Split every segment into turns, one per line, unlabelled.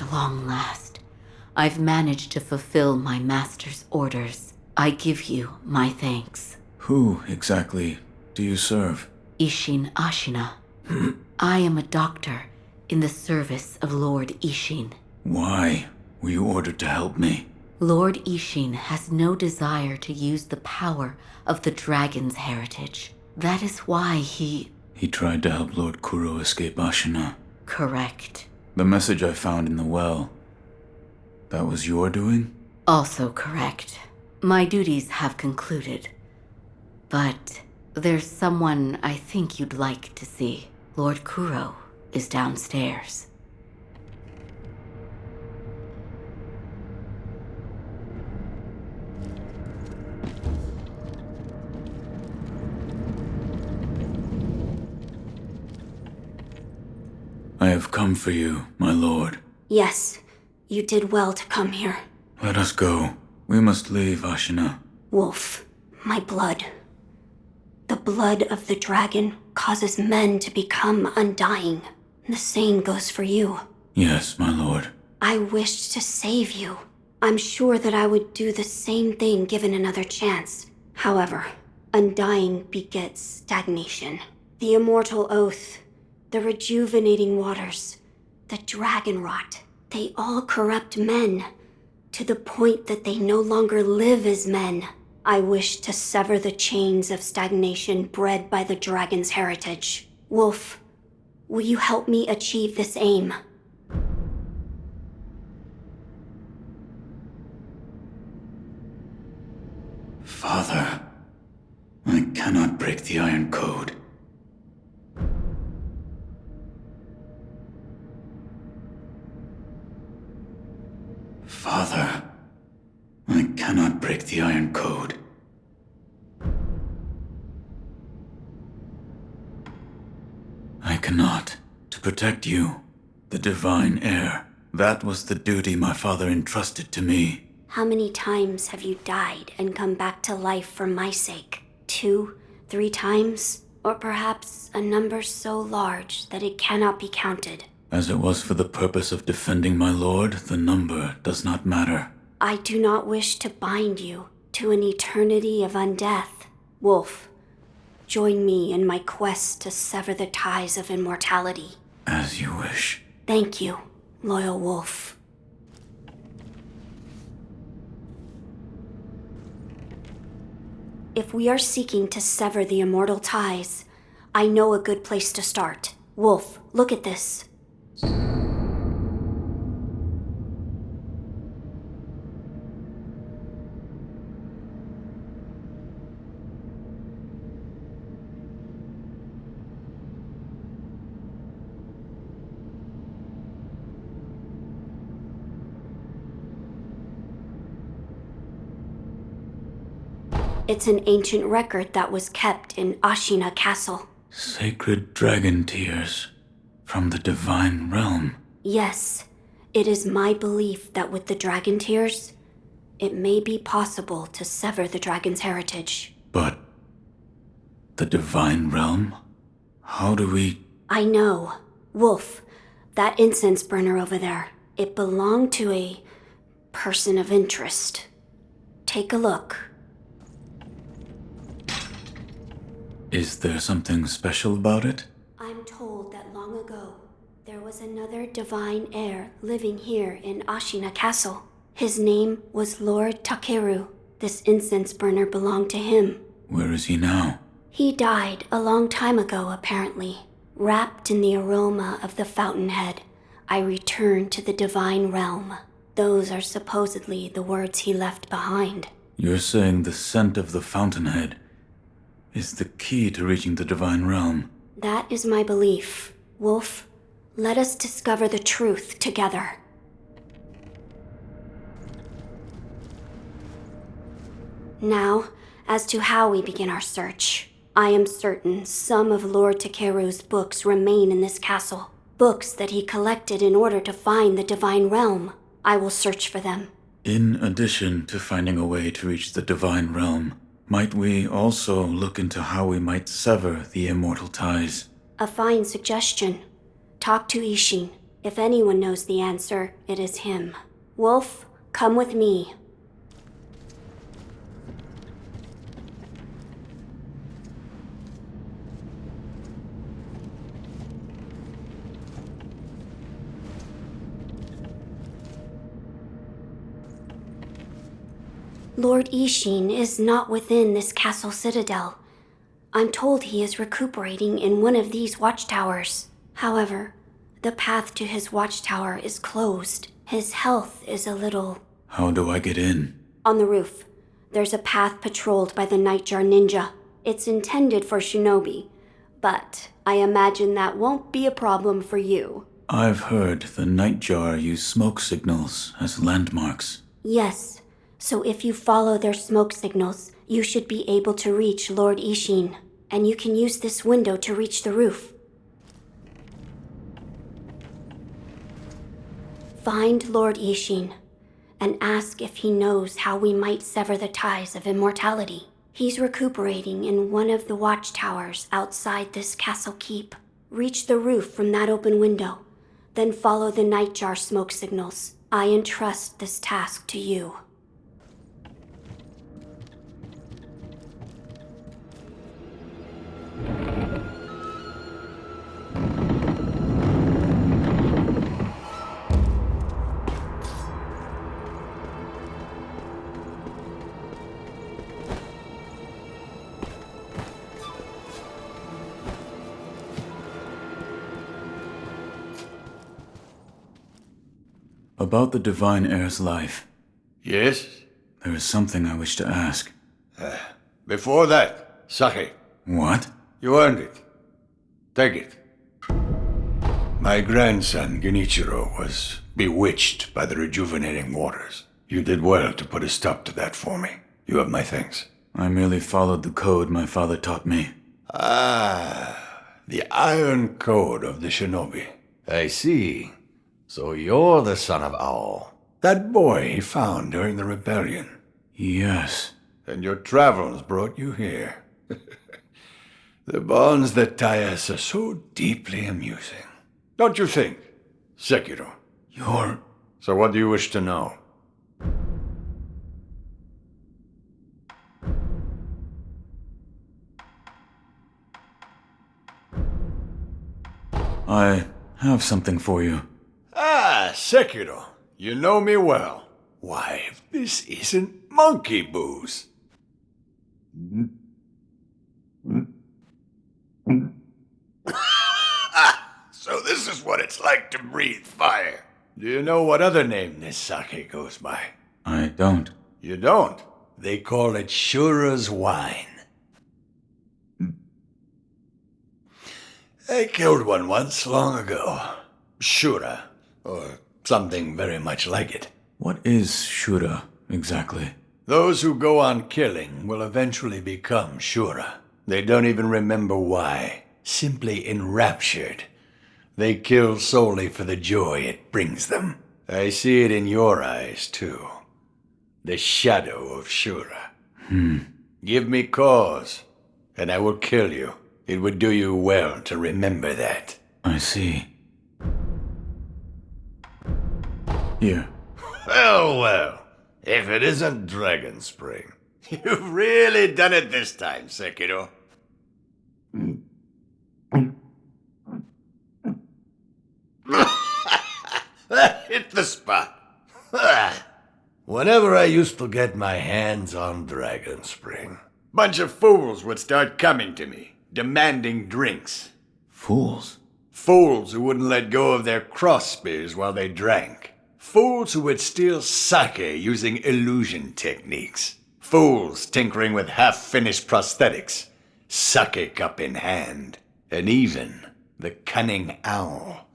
At long last, I've managed to fulfill my master's orders. I give you my thanks.
Who exactly do you serve?
Isshin Ashina. I am a doctor in the service of Lord Isshin.
Why were you ordered to help me?
Lord Isshin has no desire to use the power of the dragon's heritage. That is why he...
He tried to help Lord Kuro escape Ashina.
Correct.
The message I found in the well, that was your doing?
Also correct. My duties have concluded. But there's someone I think you'd like to see. Lord Kuro is downstairs.
I have come for you, my lord.
Yes, you did well to come here.
Let us go. We must leave, Ashina.
Wolf, my blood. The blood of the dragon causes men to become undying. The same goes for you.
Yes, my lord.
I wished to save you. I'm sure that I would do the same thing given another chance. However, undying begets stagnation. The immortal oath, the rejuvenating waters, the dragon rot, they all corrupt men, to the point that they no longer live as men. I wish to sever the chains of stagnation bred by the dragon's heritage. Wolf, will you help me achieve this aim?
Father, I cannot break the Iron Code. Father, I cannot break the Iron Code. I cannot. To protect you, the divine heir. That was the duty my father entrusted to me.
How many times have you died and come back to life for my sake? 2, 3 times? Or perhaps a number so large that it cannot be counted?
As it was for the purpose of defending my lord, the number does not matter.
I do not wish to bind you to an eternity of undeath. Wolf, join me in my quest to sever the ties of immortality.
As you wish.
Thank you, loyal wolf. If we are seeking to sever the immortal ties, I know a good place to start. Wolf, look at this. It's an ancient record that was kept in Ashina Castle.
Sacred dragon tears from the divine realm.
Yes, it is my belief that with the dragon tears, it may be possible to sever the dragon's heritage.
But the divine realm? How do we...
I know. Wolf, that incense burner over there, it belonged to a person of interest. Take a look.
Is there something special about it?
I'm told that long ago, there was another divine heir living here in Ashina Castle. His name was Lord Takeru. This incense burner belonged to him.
Where is he now?
He died a long time ago, apparently. Wrapped in the aroma of the fountainhead, I returned to the divine realm. Those are supposedly the words he left behind.
You're saying the scent of the fountainhead is the key to reaching the divine realm?
That is my belief. Wolf, let us discover the truth together. Now, as to how we begin our search. I am certain some of Lord Takeru's books remain in this castle. Books that he collected in order to find the divine realm. I will search for them.
In addition to finding a way to reach the divine realm, might we also look into how we might sever the immortal ties?
A fine suggestion. Talk to Isshin. If anyone knows the answer, it is him. Wolf, come with me. Lord Isshin is not within this castle citadel. I'm told he is recuperating in one of these watchtowers. However, the path to his watchtower is closed. His health is a little...
How do I get in?
On the roof, there's a path patrolled by the Nightjar Ninja. It's intended for Shinobi, but I imagine that won't be a problem for you.
I've heard the Nightjar use smoke signals as landmarks.
Yes, so if you follow their smoke signals, you should be able to reach Lord Isshin, and you can use this window to reach the roof. Find Lord Isshin, and ask if he knows how we might sever the ties of immortality. He's recuperating in one of the watchtowers outside this castle keep. Reach the roof from that open window, then follow the Nightjar smoke signals. I entrust this task to you.
About the Divine Heir's life,
Yes?
there is something I wish to ask.
Before that, sake.
What?
You earned it. Take it. My grandson, Genichiro, was bewitched by the rejuvenating waters. You did well to put a stop to that for me. You have my thanks.
I merely followed the code my father taught me.
Ah, the iron code of the Shinobi.
I see. So you're the son of Owl.
That boy he found during the rebellion.
Yes.
And your travels brought you here. The bonds that tie us are so deeply amusing. Don't you think, Sekiro?
You're...
So what do you wish to know?
I have something for you.
Ah, Sekiro, you know me well. Why, this isn't monkey booze. So this is what it's like to breathe fire. Do you know what other name this sake goes by?
I don't.
You don't? They call it Shura's wine. I killed one once, long ago. Shura, or something very much like it.
What is Shura, exactly?
Those who go on killing will eventually become Shura. They don't even remember why. Simply enraptured. They kill solely for the joy it brings them. I see it in your eyes, too. The shadow of Shura. Give me cause, and I will kill you. It would do you well to remember that.
I see. Here.
Well, if it isn't Dragon Spring. You've really done it this time, Sekiro. That hit the spot. Whenever I used to get my hands on Dragon Spring, bunch of fools would start coming to me, demanding drinks.
Fools.
Fools who wouldn't let go of their cross spears while they drank. Fools who would steal sake using illusion techniques. Fools tinkering with half-finished prosthetics, sake cup in hand. And even the cunning owl,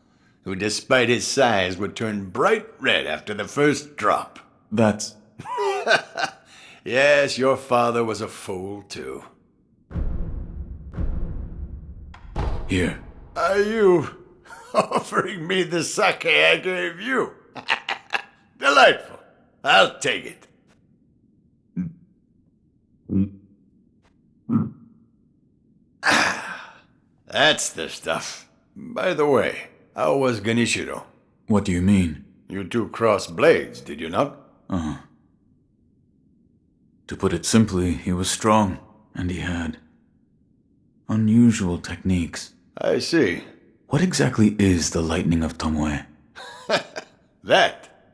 who despite his size would turn bright red after the first drop.
That's...
Yes, your father was a fool too.
Here.
Are you offering me the sake I gave you? Delightful. I'll take it. That's the stuff. By the way, how was Genichiro?
What do you mean?
You two crossed blades, did you not?
To put it simply, he was strong, and he had unusual techniques.
I see.
What exactly is the lightning of Tomoe?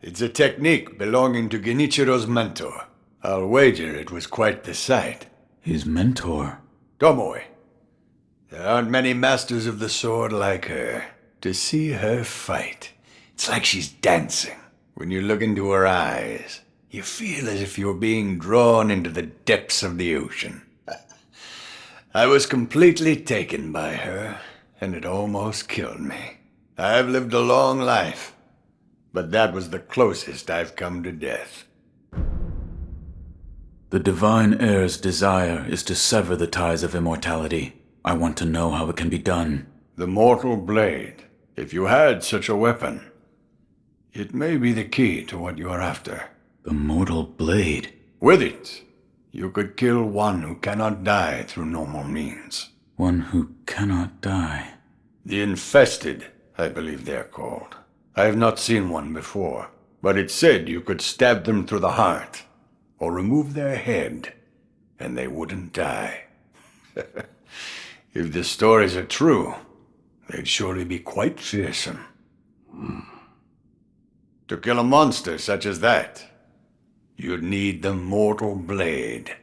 It's a technique belonging to Genichiro's mentor. I'll wager it was quite the sight.
His mentor?
Tomoe. There aren't many masters of the sword like her. To see her fight, it's like she's dancing. When you look into her eyes, you feel as if you're being drawn into the depths of the ocean. I was completely taken by her, and it almost killed me. I've lived a long life, but that was the closest I've come to death.
The Divine Heir's desire is to sever the ties of immortality. I want to know how it can be done.
The Mortal Blade. If you had such a weapon, it may be the key to what you are after.
The Mortal Blade?
With it, you could kill one who cannot die through normal means.
One who cannot die?
The Infested, I believe they're called. I have not seen one before, but it said you could stab them through the heart, or remove their head, and they wouldn't die. If the stories are true, they'd surely be quite fearsome. To kill a monster such as that, you'd need the Mortal Blade.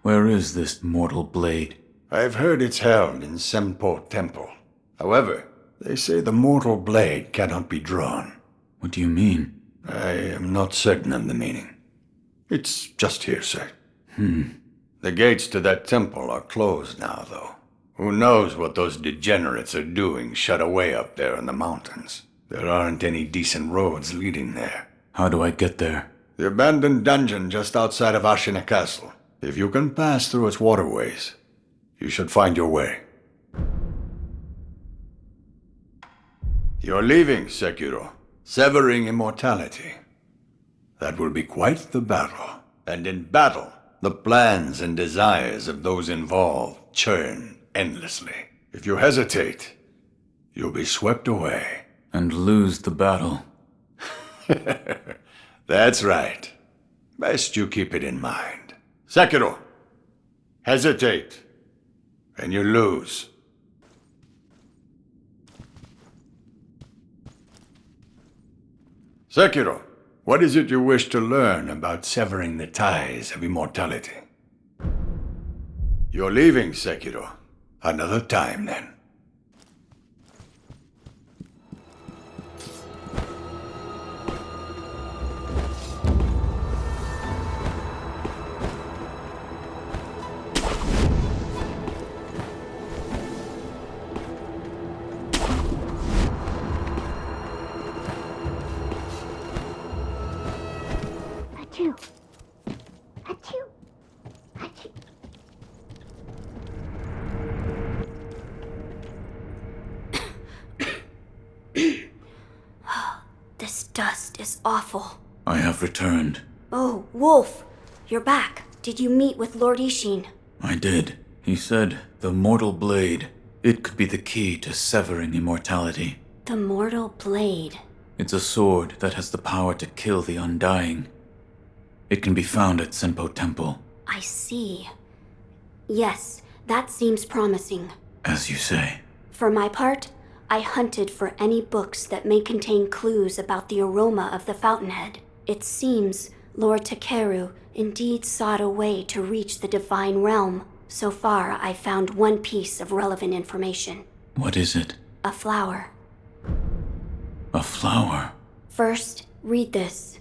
Where is this Mortal Blade?
I've heard it's held in Senpo Temple. However, they say the Mortal Blade cannot be drawn.
What do you mean?
I am not certain of the meaning. It's just hearsay. The gates to that temple are closed now, though. Who knows what those degenerates are doing shut away up there in the mountains. There aren't any decent roads leading there.
How do I get there?
The abandoned dungeon just outside of Ashina Castle. If you can pass through its waterways, you should find your way. You're leaving, Sekiro. Severing immortality. That will be quite the battle. And in battle, the plans and desires of those involved churn endlessly. If you hesitate, you'll be swept away.
And lose the battle.
That's right. Best you keep it in mind. Sekiro, hesitate, and you lose. Sekiro, what is it you wish to learn about severing the ties of immortality? You're leaving, Sekiro. Another time, then.
This dust is awful.
I have returned.
Oh, Wolf, you're back. Did you meet with Lord Isshin?
I did. He said the Mortal Blade. It could be the key to severing immortality.
The Mortal Blade.
It's a sword that has the power to kill the undying. It can be found at Senpo Temple.
I see. Yes, that seems promising.
As you say.
For my part, I hunted for any books that may contain clues about the aroma of the fountainhead. It seems Lord Takeru indeed sought a way to reach the divine realm. So far, I found one piece of relevant information.
What is it?
A flower.
A flower?
First, read this.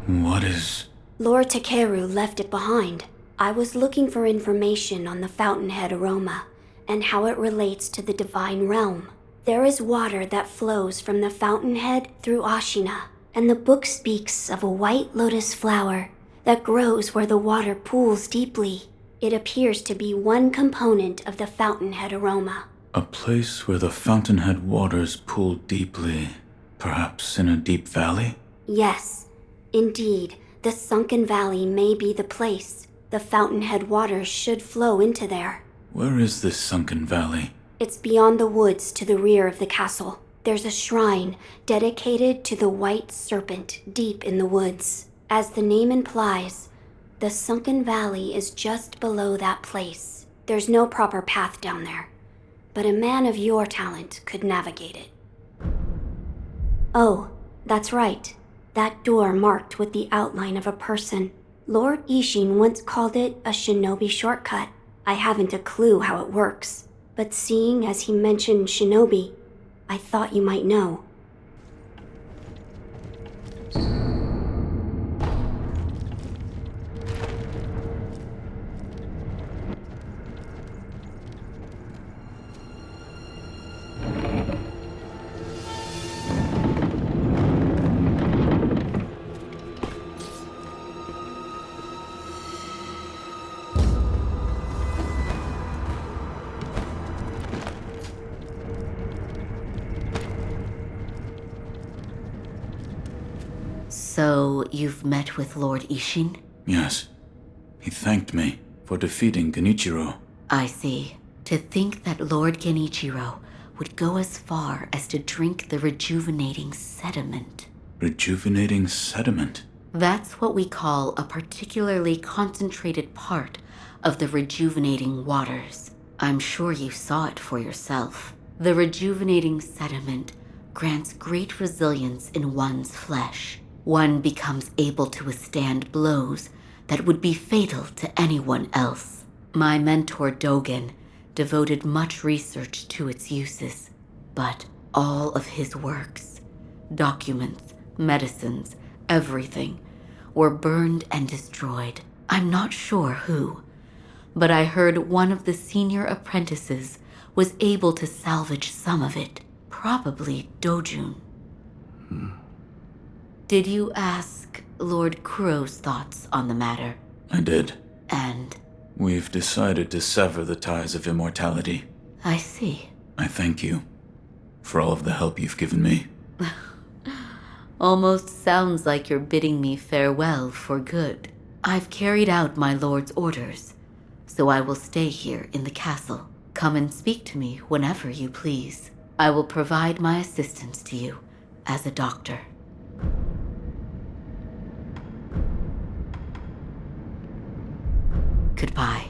What is...
Lord Takeru left it behind. I was looking for information on the fountainhead aroma and how it relates to the divine realm. There is water that flows from the fountainhead through Ashina, and the book speaks of a white lotus flower that grows where the water pools deeply. It appears to be one component of the fountainhead aroma.
A place where the fountainhead waters pool deeply, perhaps in a deep valley?
Yes, indeed, the sunken valley may be the place. The fountainhead waters should flow into there.
Where is this sunken valley?
It's beyond the woods to the rear of the castle. There's a shrine dedicated to the white serpent deep in the woods. As the name implies, the sunken valley is just below that place. There's no proper path down there, but a man of your talent could navigate it. Oh, that's right. That door marked with the outline of a person. Lord Isshin once called it a Shinobi shortcut. I haven't a clue how it works, but seeing as he mentioned Shinobi, I thought you might know.
So, you've met with Lord Isshin?
Yes. He thanked me for defeating Genichiro.
I see. To think that Lord Genichiro would go as far as to drink the rejuvenating sediment.
Rejuvenating sediment?
That's what we call a particularly concentrated part of the rejuvenating waters. I'm sure you saw it for yourself. The rejuvenating sediment grants great resilience in one's flesh. One becomes able to withstand blows that would be fatal to anyone else. My mentor Dogen devoted much research to its uses, but all of his works, documents, medicines, everything, were burned and destroyed. I'm not sure who, but I heard one of the senior apprentices was able to salvage some of it, probably Dojun. Did you ask Lord Kuro's thoughts on the matter?
I did.
And
We've decided to sever the ties of immortality.
I see.
I thank you for all of the help you've given me.
Almost sounds like you're bidding me farewell for good. I've carried out my lord's orders, so I will stay here in the castle. Come and speak to me whenever you please. I will provide my assistance to you as a doctor. Goodbye.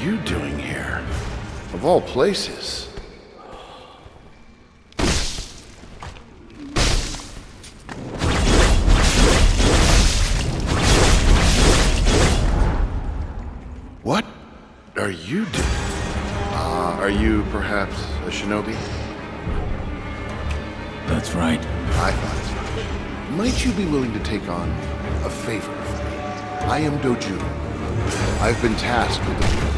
you doing here? Of all places. What are you doing? Are you perhaps a shinobi?
That's right.
I thought as much. Might you be willing to take on a favor for me? I am Doju. I've been tasked with the...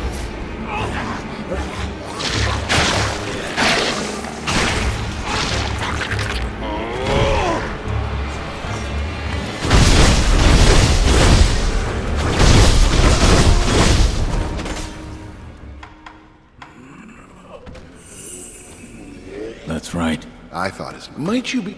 That's right.
I thought as... Might you be...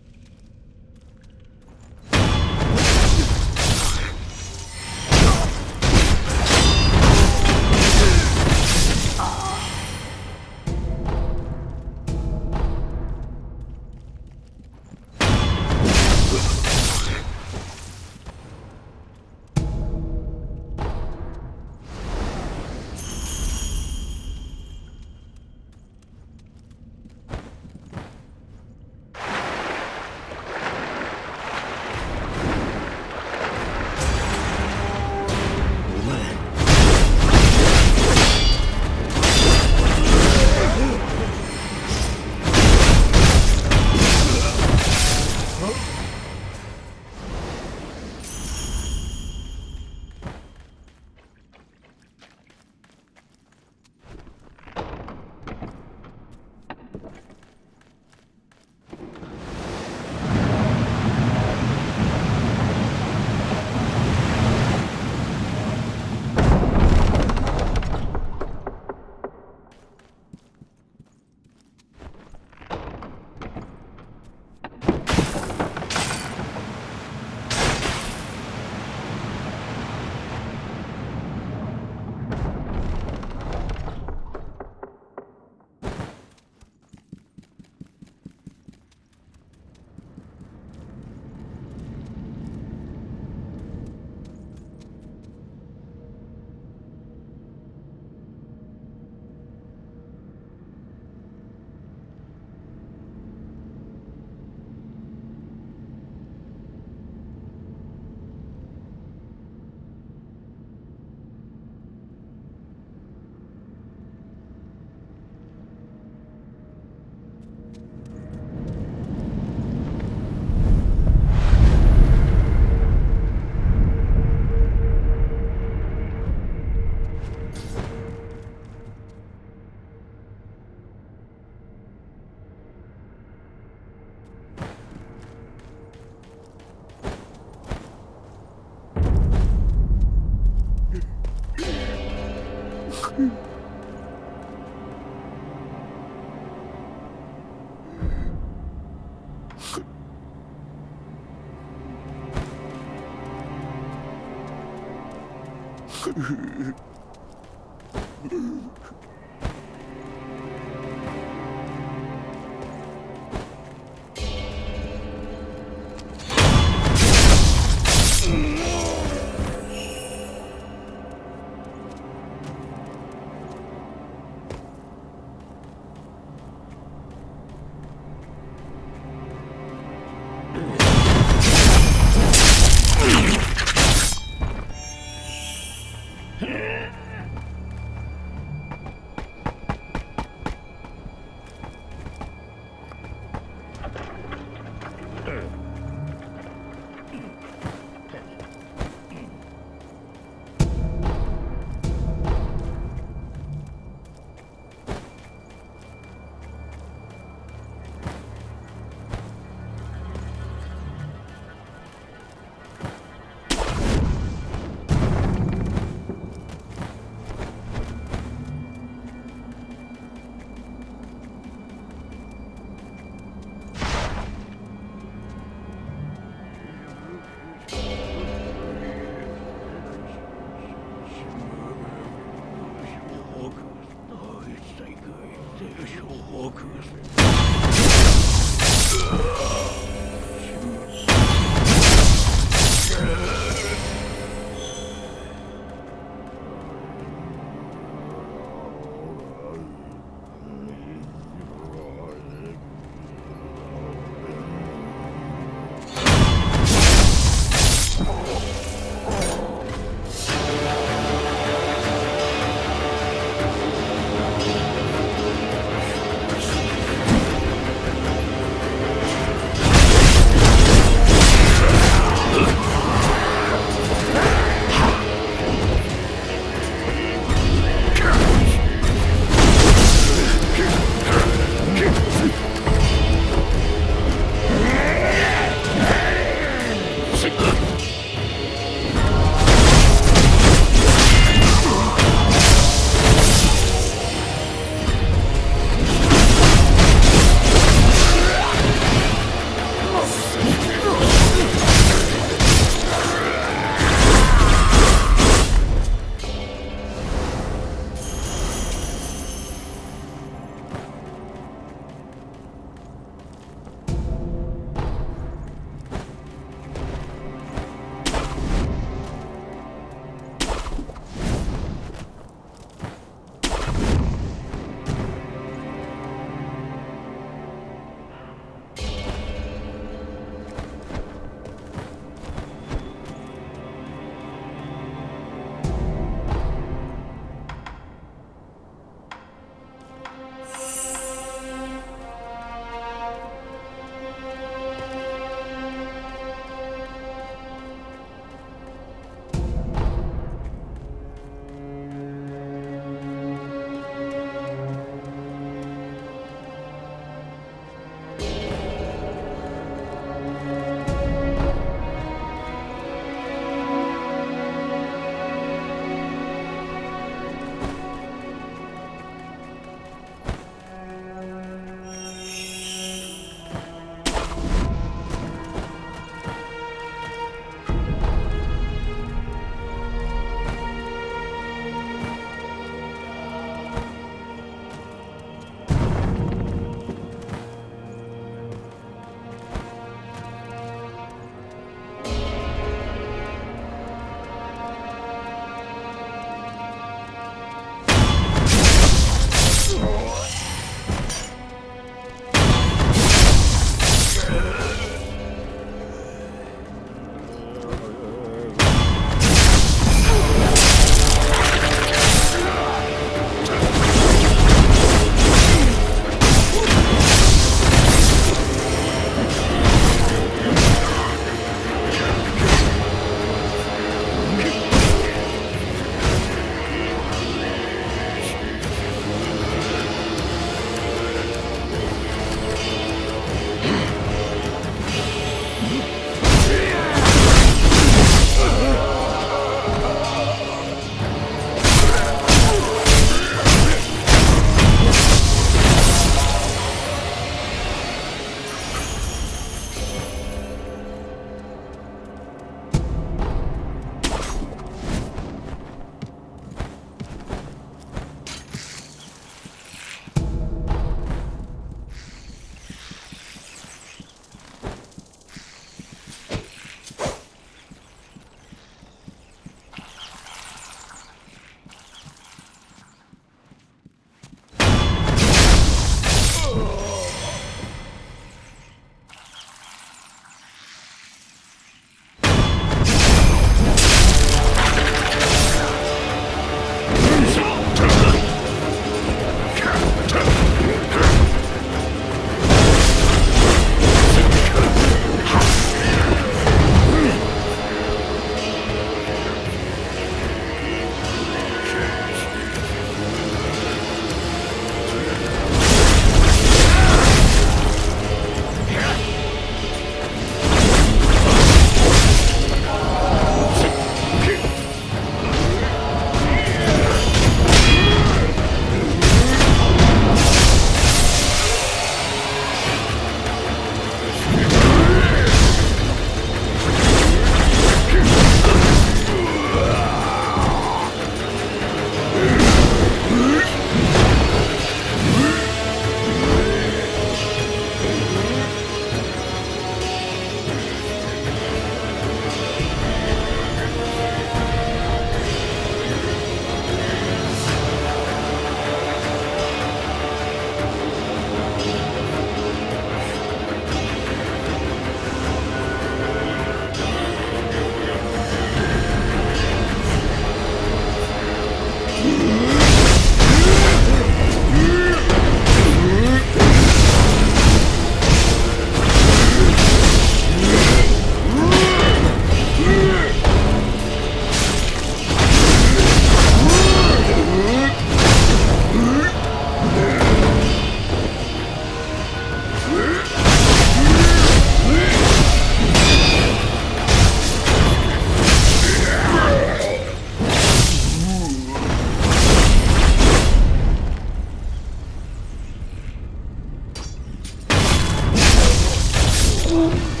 Whoa.